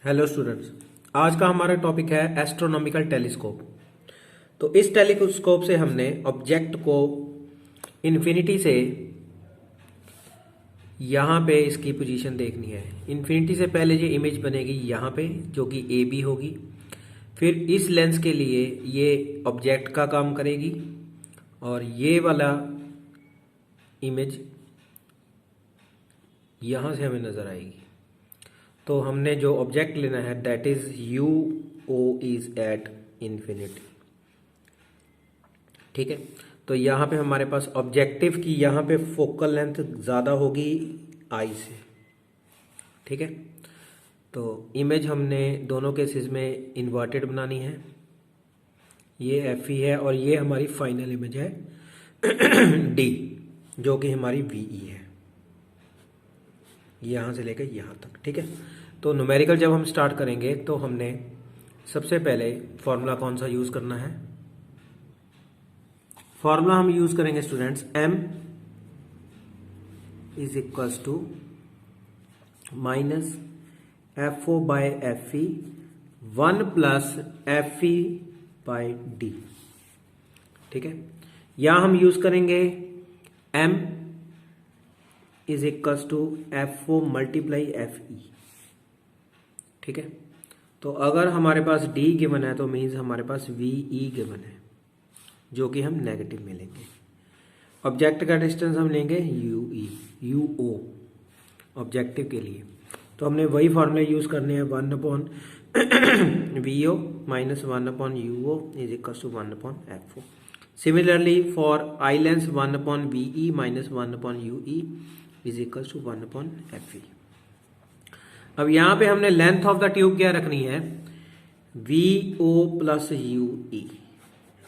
Hello students, आज का हमारा टॉपिक है एस्ट्रोनॉमिकल टेलीस्कोप। तो इस टेलीस्कोप से हमने ऑब्जेक्ट को इन्फिनिटी से यहाँ पे इसकी पोजीशन देखनी है। इन्फिनिटी से पहले ये इमेज बनेगी यहाँ पे, जो कि ए बी होगी। फिर इस लेंस के लिए ये ऑब्जेक्ट का काम करेगी और ये वाला इमेज यहाँ से हमें नज़र आएगी। तो हमने जो ऑब्जेक्ट लेना है that is U O is at infinity. ठीक है, तो यहाँ पे हमारे पास ऑब्जेक्टिव की यहाँ पे फोकल लेंथ ज़्यादा होगी आई से। ठीक है, तो इमेज हमने दोनों केसेस में इन्वर्टेड बनानी है। ये एफ ई है और ये हमारी फाइनल इमेज है डी, जो कि हमारी वी ई है, यहाँ से लेकर यहाँ तक। ठीक है, तो न्यूमेरिकल जब हम स्टार्ट करेंगे तो हमने सबसे पहले फॉर्मूला कौन सा यूज़ करना है। फॉर्मूला हम यूज़ करेंगे students, m is equals to minus F O by F E 1 plus F E by D. ठीक है, यहाँ हम यूज़ करेंगे m is equals to F O multiply F E. ठीक है, तो अगर हमारे पास d गिवन है तो मीन्स हमारे पास वी ई गिवन है, जो कि हम नेगेटिव में लेंगे। ऑब्जेक्ट का डिस्टेंस हम लेंगे you E U O objective के लिए। तो हमने वही फॉर्मूले यूज़ करने हैं, 1 upon V O minus 1 upon U O is equals to 1 upon F O. Similarly for eye lens 1 upon V E minus 1 upon U E is equal to 1 upon F E. अब यहाँ पे हमने length of the tube क्या रखनी है, V O plus U E,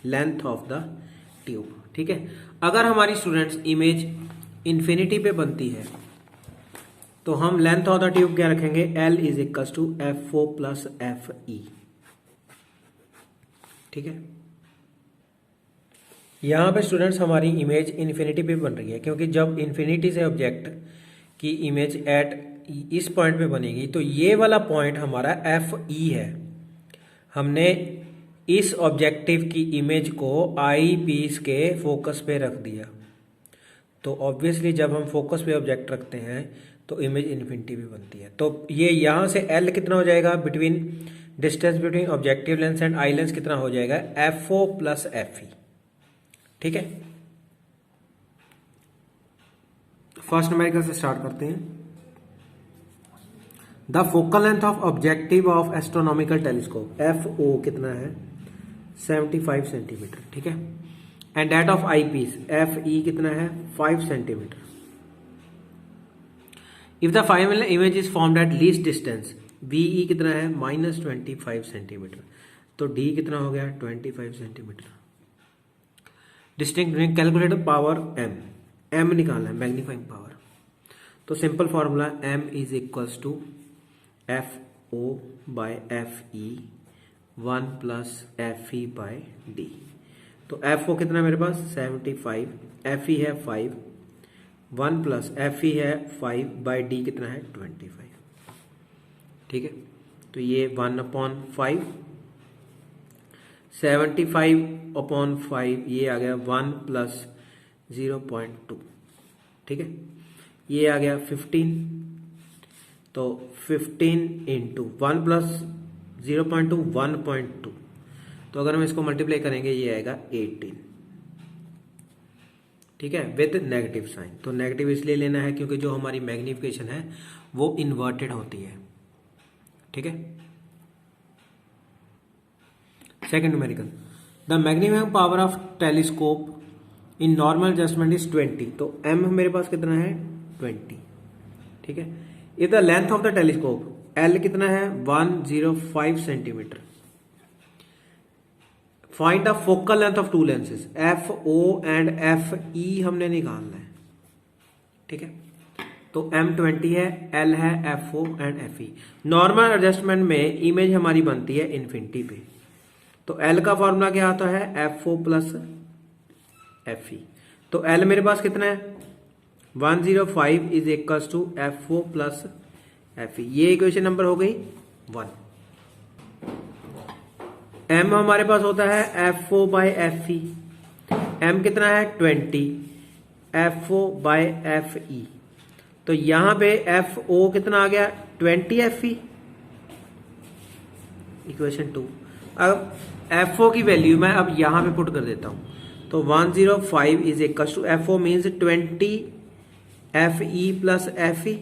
length of the tube. ठीक है, अगर हमारी स्टूडेंट्स इमेज इन्फिनिटी पे बनती है तो हम लेंथ ऑफ द ट्यूब क्या रखेंगे, L is equal to F O plus F E. ठीक है, यहाँ पे स्टूडेंट्स हमारी इमेज इन्फिनिटी पे बन रही है, क्योंकि जब इन्फिनिटी से ऑब्जेक्ट की इमेज एट इस पॉइंट पे बनेगी तो ये वाला पॉइंट हमारा एफ ई है। हमने इस ऑब्जेक्टिव की इमेज को आई पीस के फोकस पे रख दिया, तो ऑब्वियसली जब हम फोकस पे ऑब्जेक्ट रखते हैं तो इमेज इन्फिनिटी पे बनती है। तो ये यहाँ से एल कितना हो जाएगा, between distance between objective lens and eye lens कितना हो जाएगा, F O plus F E. ठीक है, फर्स्ट न्यूमेरिकल से स्टार्ट करते हैं। The focal length of objective of astronomical telescope, F O कितना है 75 सेंटीमीटर। ठीक है, and that of eyepiece F E कितना है 5 centimetre. If the final image is formed at least distance, V E कितना है -25 सेंटीमीटर, तो D कितना हो गया 25 centimetre. Distinct calculated power M निकालना है, मैग्नीफाइंग पावर। तो simple formula m is equals to F O by F E 1 plus F E by D. तो एफ ओ कितना मेरे पास 75, एफ ई है 5, 1 प्लस एफ ई है 5 बाय डी कितना है 25। ठीक है, तो ये 1 अपॉन 5, 75 अपॉन 5 ये आ गया 1 प्लस 0.2। ठीक है, ये आ गया 15, तो 15 इंटू 1 प्लस 0.2 1.2, तो अगर हम इसको मल्टीप्लाई करेंगे ये आएगा 18। ठीक है, विद नेगेटिव साइन। तो नेगेटिव इसलिए लेना है क्योंकि जो हमारी मैग्निफिकेशन है वो इन्वर्टेड होती है। ठीक है, second numerical, the magnifying power of telescope in normal adjustment is 20। तो m मेरे पास कितना है 20। ठीक है, if the length of the telescope l कितना है 105 centimetre, find the focal length of two lenses F O and F E हमने निकालना है। ठीक है, तो m 20 है, l है F O and F E. Normal adjustment में इमेज हमारी बनती है इन्फिनिटी पे, तो l का फॉर्मूला क्या आता है F O plus F E. तो l मेरे पास कितना है 105 is equals to F O plus F E. ये इक्वेशन नंबर हो गई 1। m हमारे पास होता है FO बाय FE। m कितना है 20, FO बाय FE। तो यहां पे FO कितना आ गया 20 FE। इक्वेशन 2। अब FO की वैल्यू मैं अब यहां पे पुट कर देता हूं। तो 105 is equal to FO means 20 FE plus FE।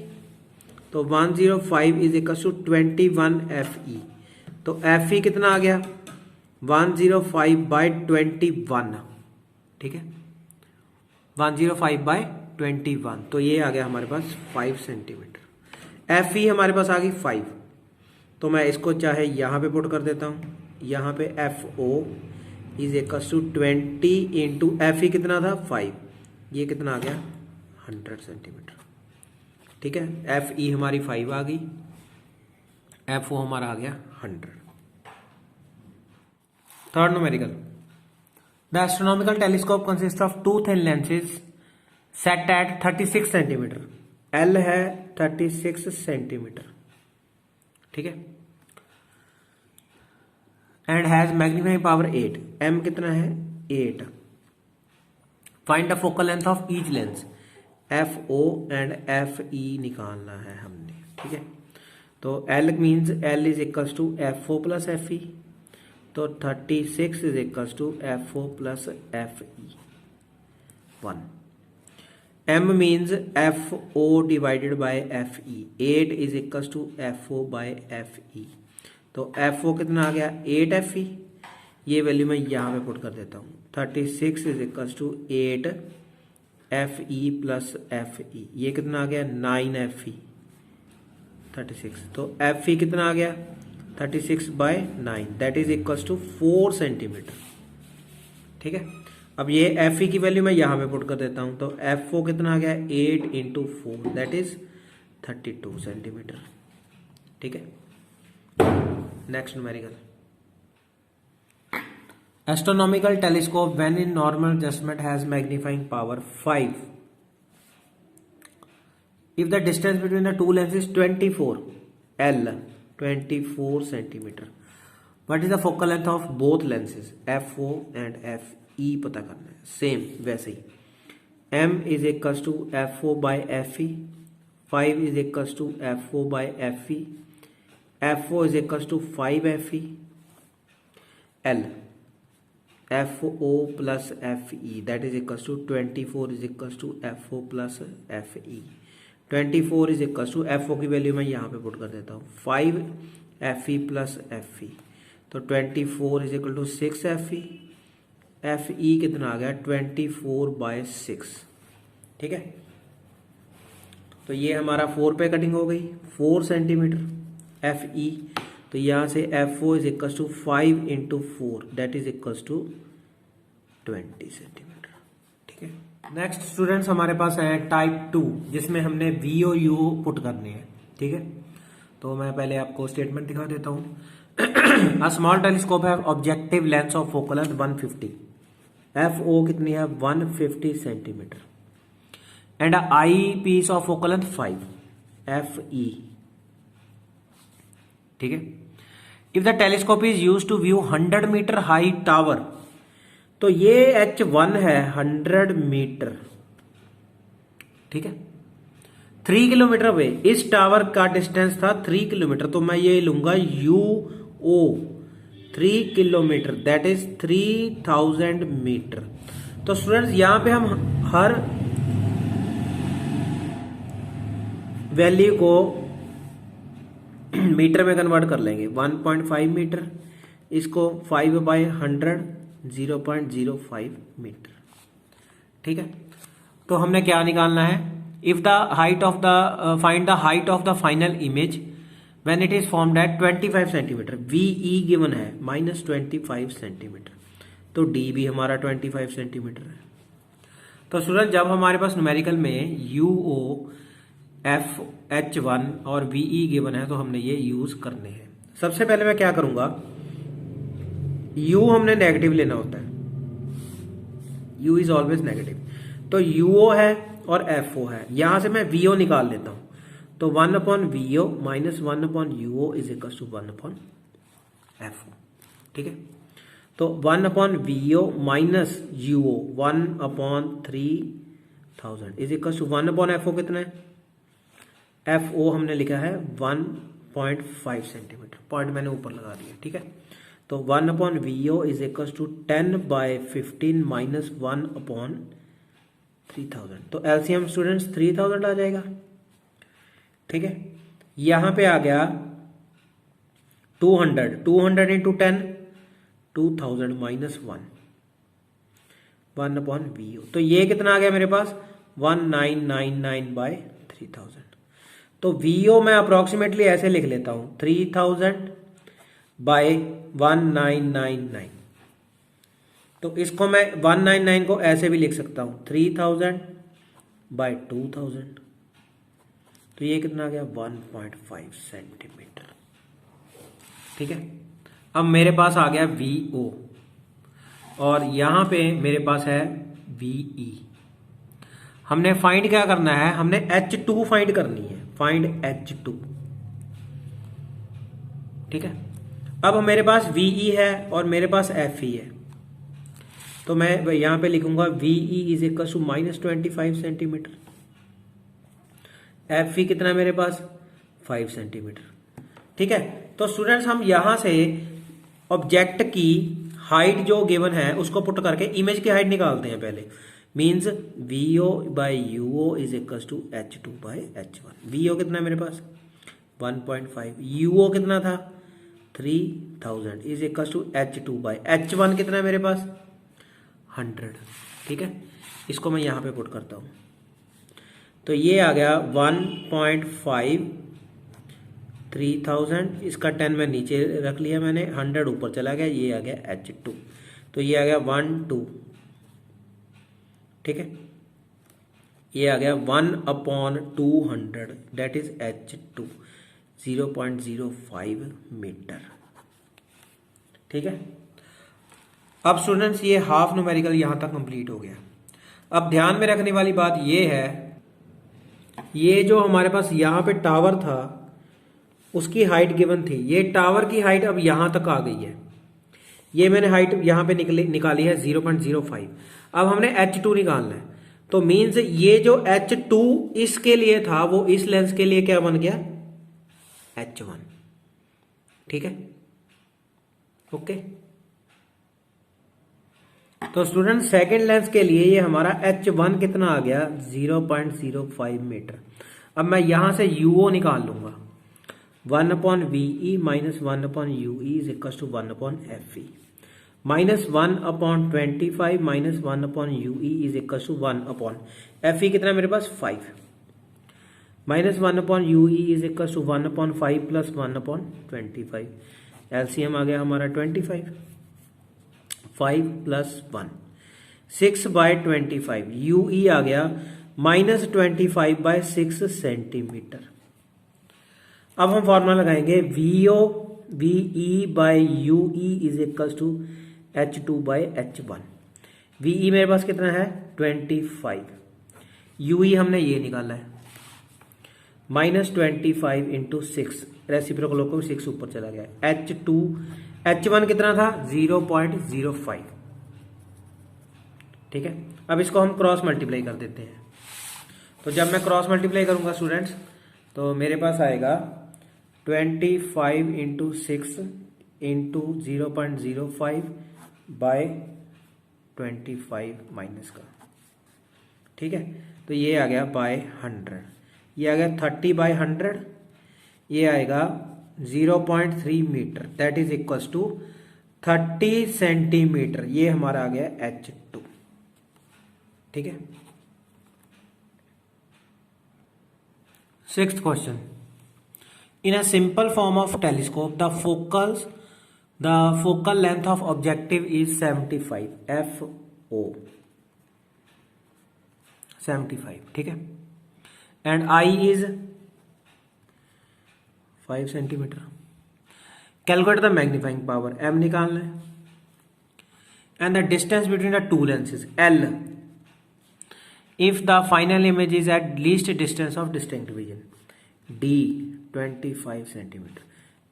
तो 105 इज इक्वल टू 21 FE। तो FE कितना आ गया 105 बाय 21। ठीक है 105 बाय 21। तो ये आ गया हमारे पास 5 सेंटीमीटर। FE हमारे पास आ गई 5। तो मैं इसको चाहे यहां पे पुट कर देता हूं। यहां पे FO is equal to 20 into FE कितना था 5। ये कितना आ गया 100 सेंटीमीटर। ठीक है FE हमारी 5 आ गई, FO हमारा आ गया 100। Third numerical. The astronomical telescope consist of 2 thin lenses set at 36 centimetre. L है 36 सेंटीमीटर। ठीक है and has magnifying power 8। M कितना है 8। Find the focal length of each lens. FO and FE निकालना है हमने। ठीक है तो L means L is equal to FO plus FE। तो 36 is equal to FO plus FE 1। M means FO divided by FE। 8 is equal to FO by FE। तो FO कितना आ गया 8 FE। ये वैल्यू मैं यहां पे पुट कर देता हूं। 36 is equal to 8 FE plus FE। ये कितना आ गया 9 FE 36। तो FE कितना आ गया 36 by 9 that is equal to 4 centimetre. ठीक है अब ये FE की वैल्यू मैं यहां पे पुट कर देता हूं। तो FO कितना आ गया 8 इंटू 4 दैट इज 32 सेंटीमीटर। ठीक है next numerical. Astronomical telescope when in normal adjustment has magnifying power 5 if the distance between the two lenses 24 L 24 centimetre. What is the focal length of both lenses FO and FE पता करना है। Same वैसे ही M is equal to FO by FE। 5 is equal to FO by FE। FO is equal to 5 FE। L FO plus FE that is equal to 24 is equal to FO plus FE। 24 is equal to FO की value मैं यहाँ पे put कर देता हूँ 5 FE plus FE। तो 24 is equal to 6 FE। FE कितना आ गया 24 बाय 6। ठीक है तो ये हमारा 4 पे कटिंग हो गई 4 सेंटीमीटर FE। तो यहाँ से FO is equal to 5 into 4 that is equal to 20 centimetre. ठीक है नेक्स्ट स्टूडेंट्स हमारे पास है टाइप 2 जिसमें हमने VOU पुट करने हैं। ठीक है तो मैं पहले आपको स्टेटमेंट दिखा देता हूं। अ स्मॉल टेलीस्कोप है objective lens of focal length 150। FO कितनी है 150 centimetre and I piece of focal length 5 FE। ठीक है if the telescope is use to view 100 metre high tower. तो ये H1 है 100 मीटर। ठीक है 3 किलोमीटर अवे। इस टावर का डिस्टेंस था 3 किलोमीटर। तो मैं ये लूंगा UO 3 kilometre that is 3000 metre. तो स्टूडेंट्स यहां पे हम हर वैल्यू को मीटर में कन्वर्ट कर लेंगे। 1.5 मीटर इसको 5 बाय 100 0.05 मीटर। ठीक है तो हमने क्या निकालना है if the height of the find the height of the final image when it is formed eight 25 centimetre. VE given है -25 सेंटीमीटर। तो D भी हमारा 25 सेंटीमीटर है। तो स्टूडेंट जब हमारे पास न्यूमेरिकल में UO H1 और VE गिवन है तो हमने ये यूज करने हैं। सबसे पहले मैं क्या करूंगा U हमने नेगेटिव लेना होता है। U is always negative. तो UO है और FO है। यहां से मैं VO निकाल लेता हूं। तो 1 upon V O minus 1 upon U O is equal to 1 upon F O. ठीक है, तो 1 upon V O minus U O 1 upon 3000 is equal to 1 upon F O कितना है, एफ ओ हमने लिखा है 1.5 सेंटीमीटर, पॉइंट मैंने ऊपर लगा दिया। ठीक है, तो 1 upon V O is equal to 10/15 minus 1 upon 3000, तो एलसीएम स्टूडेंट्स 3000 आ जाएगा। ठीक है, यहां पे आ गया 200 into 10 2000 minus 1 upon V O, तो ये कितना आ गया मेरे पास 1999/3000। तो वी ओ मैं अप्रोक्सीमेटली ऐसे लिख लेता हूं 3000/1999, तो इसको मैं 199 को ऐसे भी लिख सकता हूं 3000/2000, तो ये कितना आ गया 1.5 सेंटीमीटर। ठीक है, अब मेरे पास आ गया वी ओ और यहां पे मेरे पास है वीई। हमने फाइंड क्या करना है, हमने H2 फाइंड करनी है, फाइंड H2। ठीक है, अब मेरे पास वीई है और मेरे पास FE है, तो मैं यहां पे लिखूंगा V E is equal to -25 centimetre, FE कितना है मेरे पास 5 सेंटीमीटर। ठीक है, तो स्टूडेंट्स हम यहां से ऑब्जेक्ट की हाइट जो गिवन है उसको पुट करके इमेज की हाइट निकालते हैं पहले। Means VO/UO is equal to H2/H1। VO कितना है मेरे पास 1.5, UO कितना था 3000 इज इक्वल टू H2/H1 कितना है मेरे पास 100। ठीक है, इसको मैं यहां पे पुट करता हूं, तो ये आ गया 1.5 3000, इसका 10 में नीचे रख लिया मैंने, 100 ऊपर चला गया, ये आ गया H2, तो ये आ गया 1 2। ठीक है, ये आ गया 1/200 दैट इज H2 0.05 मीटर। ठीक है, अब स्टूडेंट्स ये हाफ न्यूमेरिकल यहां तक कंप्लीट हो गया। अब ध्यान में रखने वाली बात ये है, ये जो हमारे पास यहां पे टावर था उसकी हाइट गिवन थी, ये टावर की हाइट अब यहां तक आ गई है, ये मैंने हाइट यहां पे निकाली है 0.05। अब हमने H2 निकालना है, तो मींस ये जो H2 इसके लिए था वो इस लेंस के लिए क्या बन गया H1। ठीक है, ओके, तो स्टूडेंट सेकेंड लेंस के लिए ये हमारा H1 कितना आ गया 0.05 मीटर। अब मैं यहां से UO निकाल लूंगा, 1 upon VE minus 1 upon UE is equal to 1 upon FE, minus 1 upon 25 minus 1 upon UE is equal to 1 upon FE कितना मेरे पास 5, minus 1 upon UE is equal to 1 upon 5 plus 1 upon 25, LCM आ गया हमारा 25, 5 plus 1 6/25, UE आ गया -25/6 centimetre. अब हम formula लगाएंगे VE/UE is equal to H2/H1। VE मेरे पास कितना है 25, UE हमने ये निकाला है -25 इंटू 6, रेसिप्रोकल को 6 ऊपर चला गया, H1 कितना था 0.05। ठीक है, अब इसको हम क्रॉस मल्टीप्लाई कर देते हैं, तो जब मैं क्रॉस मल्टीप्लाई करूंगा स्टूडेंट्स तो मेरे पास आएगा 25 इंटू 6 इंटू 0.05/25 माइनस का। ठीक है, तो ये आ गया बाय 100, ये आ गया 30/100, ये आएगा 0.3 metre that is equal to 30 centimetre, ये हमारा आ गया H2। ठीक है, 6th question, in a simple form of telescope the focal length of objective is 75 FO 75। ठीक है, and I is 5 centimetre. Calculate the magnifying power, M निकालना है, and the distance between the two lenses L if the final image is at least distance of distinct vision। D 25 centimetre,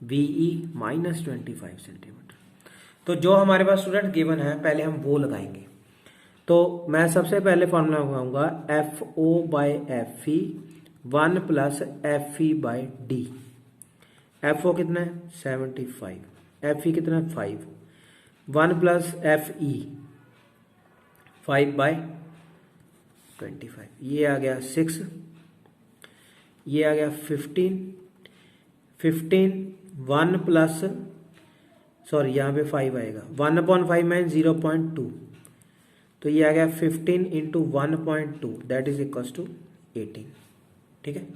VE minus 25 centimetre. तो जो हमारे पास student given है पहले हम वो लगाएंगे। तो मैं सबसे पहले फॉर्मूला लगाऊंगा F O by F E 1 plus F E by D. F O कितना है 75, एफ ई कितना है 5, 1 प्लस एफ ई 5 बाई 25, ये आ गया 6, ये आ गया 15, 1 प्लस सॉरी यहाँ पे 5 आएगा, 1/5 में 0.2, तो ये आ गया 15 into 1.2 that is equals to 18। ठीक है,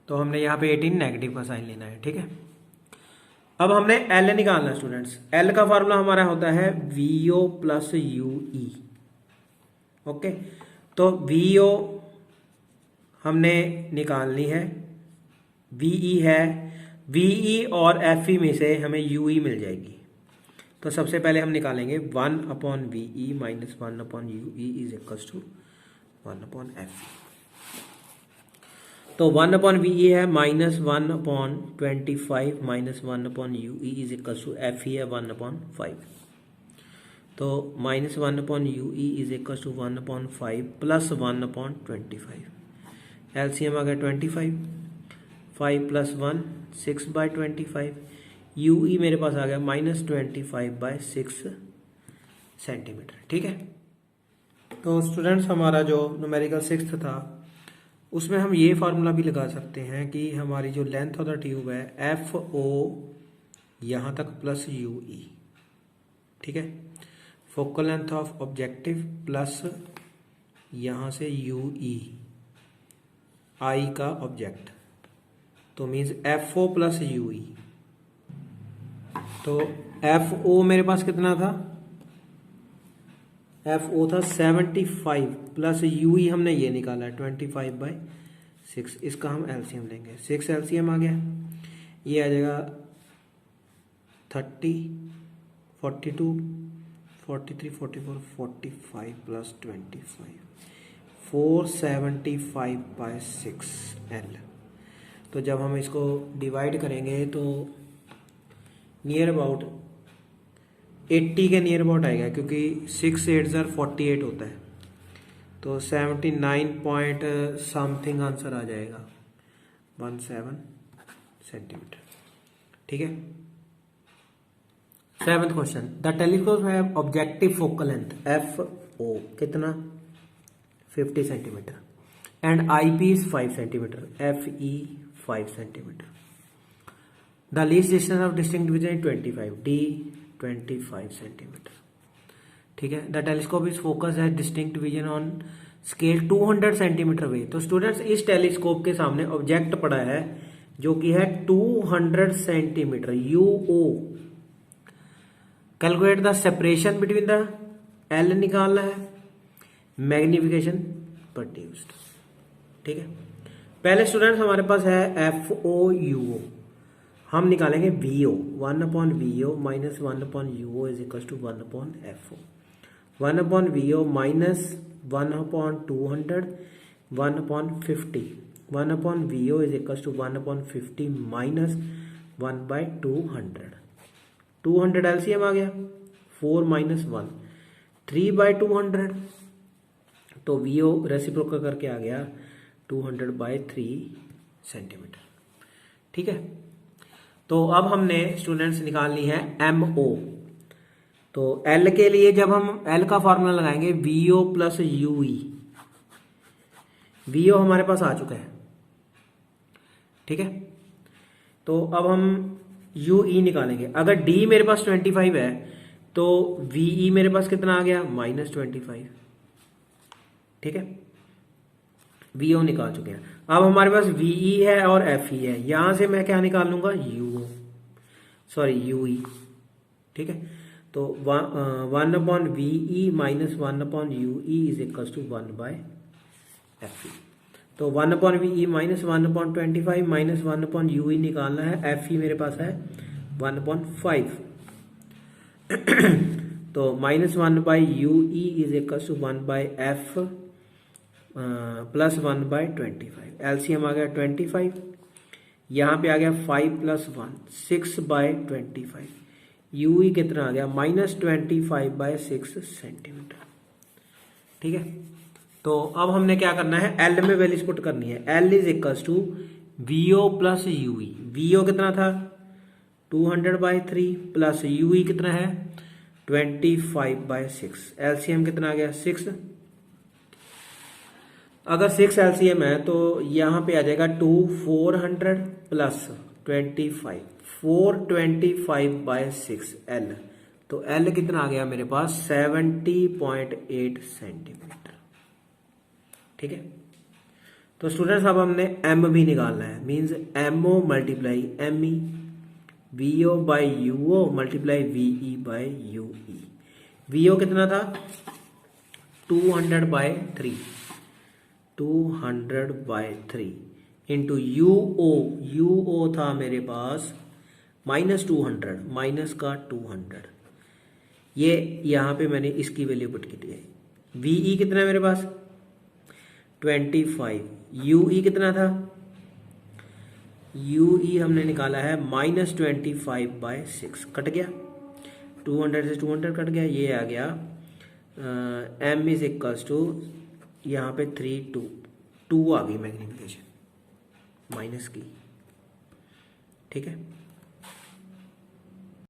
तो हमने यहाँ पे 18 नेगेटिव का साइन लेना है। ठीक है, अब हमने एल निकालना है स्टूडेंट्स। एल का फॉर्मूला हमारा होता है वीओ प्लस यूई। ओके, तो वीओ हमने निकालनी है, वीई है, वीई और एफई में से हमें यूई मिल जाएगी। तो सबसे पहले हम निकालेंगे 1/VE minus 1/UE is equals to 1/FE। तो 1/VE है minus 1/25 minus 1/UE is equals to FE है 1/5। तो minus 1/UE is equals to 1/5 plus 1/25। LCM आ गया 25, 5 प्लस 1 6/25। यूई मेरे पास आ गया माइनस 25/6 सेंटीमीटर। ठीक है, तो स्टूडेंट्स हमारा जो न्यूमेरिकल 6th था उसमें हम ये फार्मूला भी लगा सकते हैं कि हमारी जो लेंथ ऑफ द ट्यूब है एफ ओ यहाँ तक प्लस यूई। ठीक है, focal length of objective plus यहाँ से यूई आई का ऑब्जेक्ट, तो means F O plus U E. तो एफ ओ मेरे पास कितना था, एफ ओ था 75 प्लस यूई हमने ये निकाला है 25/6। इसका हम एलसीएम लेंगे, 6 एलसीएम आ गया, ये आ जाएगा 30, 42, 43, 44, 45 प्लस 25 475/6 एल। तो जब हम इसको डिवाइड करेंगे तो नियर अबाउट 80 के नियर अबाउट आएगा, क्योंकि 6 8 48 होता है, तो 79 पॉइंट समथिंग आंसर आ जाएगा 17 सेंटीमीटर। ठीक है, 7th question, the telescope have objective focal length F O कितना 50 centimetre and I piece 5 centimetre, F E 5 centimetre. The least distance of distinct division 25, D 25 centimetre. ठीक है, द टेलीस्कोप इज फोकस है distinct vision on scale 200 centimetre way. तो students इस telescope के सामने object पड़ा है जो कि है 200 centimetre, यूओ। Calculate the separation between the, L निकालना है, मैग्निफिकेशन प्रोड्यूस्ड। ठीक है, पहले स्टूडेंट्स हमारे पास है एफ ओ यूओ, हम निकालेंगे VO 1/VO minus 1/UO is equal to 1/FO। 1/VO minus 1/200 1/50, 1/VO is equal to 1/50 minus 1/200। 200 LCM आ गया, 4 माइनस 1 3/200, तो VO रेसिप्रोकल करके आ गया 200/3 सेंटीमीटर। ठीक है, तो अब हमने स्टूडेंट्स निकालनी है MO। तो L के लिए जब हम L का फॉर्मूला लगाएंगे VO प्लस UE, VO हमारे पास आ चुका है। ठीक है, तो अब हम UE निकालेंगे। अगर D मेरे पास 25 है तो VE मेरे पास कितना आ गया -25। ठीक है, VO निकाल चुके हैं। अब हमारे पास VE है और FE है, यहां से मैं क्या निकाल लूंगा UE। ठीक है, तो 1/VE minus 1/UE is equal to 1/FE। तो 1/VE माइनस 1/25 माइनस 1/UE निकालना है, FE मेरे पास है 1/5। तो -1/UE is equal to 1/F +1/25, LCM आ गया 25, यहाँ पे आ गया 5 + 1 6/25, यूई कितना आ गया -25/6 सेंटीमीटर। ठीक है, तो अब हमने क्या करना है, एल में वैल्यूज पुट करनी है। L is equals to V O plus U E. VO कितना था 200/3 प्लस यूई कितना है 25/6। एलसीएम कितना आ गया 6। अगर 6 एलसीएम है तो यहाँ पे आ जाएगा 2 400 प्लस 25 425/6 एल। तो एल कितना आ गया मेरे पास 70.8 सेंटीमीटर। ठीक है, तो स्टूडेंट्स अब हमने एम भी निकालना है, means MO multiply ME, VO by UO multiply VE by UE. VO कितना था 200/3 200/3 इंटू यूओ, यूओ था मेरे पास -200 माइनस का 200, ये यहाँ पे मैंने इसकी वैल्यू पुट की थी। वीई कितना है मेरे पास 25, यूई कितना था, यूई हमने निकाला है -25/6, कट गया 200 से 200 कट गया, ये आ गया एम इज इक्वल्स टू यहाँ पे 3 2 आ गई मैग्नीफिकेशन माइनस की। ठीक है।